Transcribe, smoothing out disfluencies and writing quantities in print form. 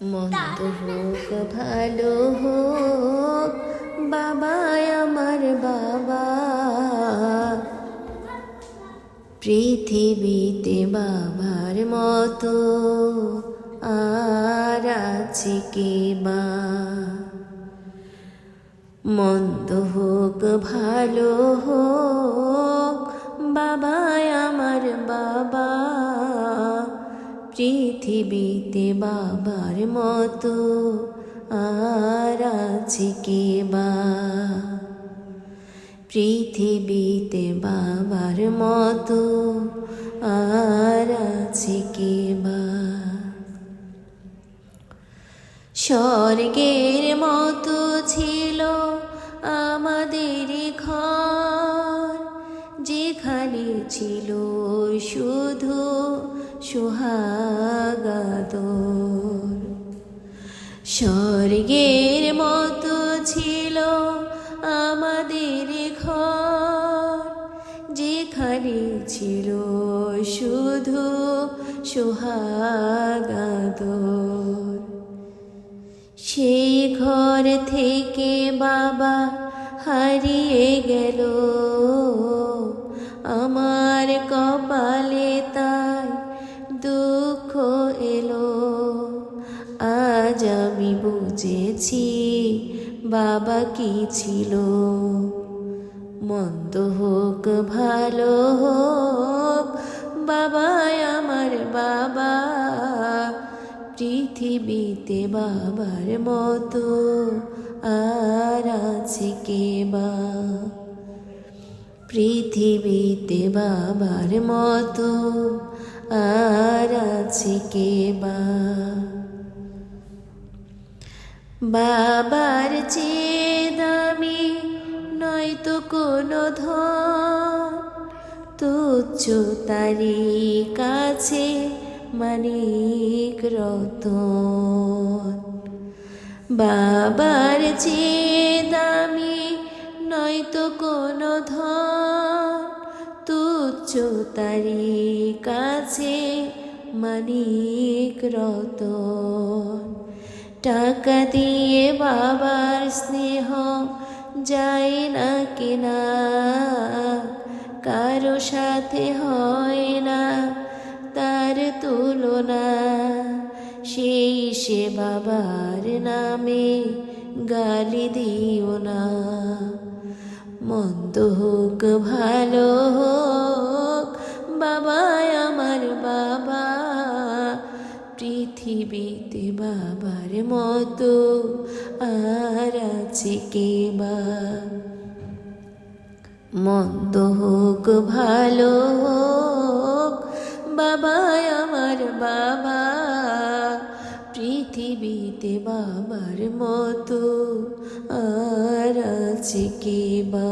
মন্দ হোক ভালো হোক বাবা আমার বাবা, পৃথিবীতে বাবার মতো আর আছে কে বা। মন্দ হোক ভালো হোক বাবা আমার বাবা, পৃথিবীতে বাবার মতো আর আছে কে বা। পৃথিবীতে বাবার মতো আর আছে কে বা। স্বর্গের মতো ছিল আমাদের ঘর, যেখানে ছিল শুধু সোহাগ আদর। স্বর্গের মতো ছিল আমাদের ঘর, যেখানে ছিল শুধু সোহাগ আদর। সেই ঘর থেকে বাবা হারিয়ে গেল, আমার কপালে তাই দুঃখ এলো। আজ আমি বুঝেছি বাবা কি ছিল। মন্দ হোক ভালো হোক বাবা আমার বাবা, পৃথিবীতে বাবার মতো আর আছে কে বা। পৃথিবীতে বাবার মতো আর আছে কে বা। বাবার চেয়ে দামি নয়তো কোনো ধন, তুচ্ছ তারি কাছে মানিক রতন। বাবার চেয়ে দামি নয়তো কোনো ধন, তুচ্ছ তারি কাছে মানিক রতন। টাকা দিয়ে বাবার স্নেহ যায় না কেনা, কারো সাথে হয় না তার তুলনা। সেই সে বাবার নামে গালি দিও না। মন্দ হোক ভালো হোক বাবা আমার বাবা, পৃথিবীতে বাবার মতো আর আছে কে বা। মন্দ হোক ভালো হোক বাবা আমার বাবা, পৃথিবীতে বাবার মতো আর আছে কে বা।